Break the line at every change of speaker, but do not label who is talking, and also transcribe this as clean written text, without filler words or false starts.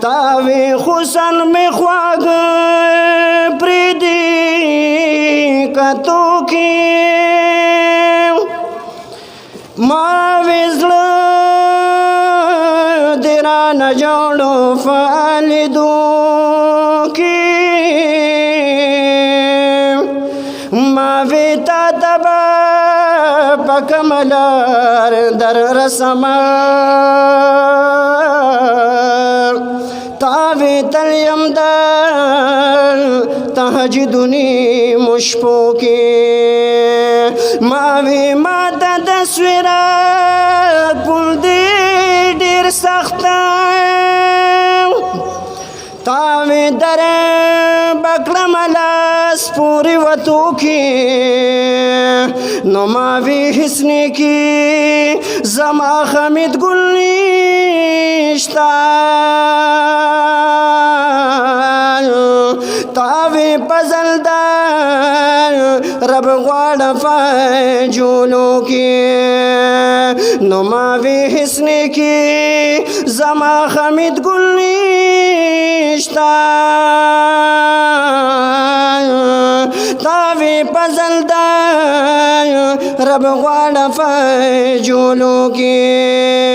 تاوی خوسن می خواگ پریدی کتو کی ما وزلا دیرا نجوڑو فالدو کی ما ویتا تبا پکملار در رسما تاوی تلیم در تهجدنی مشپو کی ماوی ماتا تصویرات پل دی دیر سختا تاوی در بکرم لاس پوری وطو کی نو ماوی حسنی کی زما خمید گل نیشتا تاوی پزل دا رب غواد فجولو کی نو ماوی حسنی کی زما خمید گل نیشتا تاوی پزل دا رب غواد فجولو کی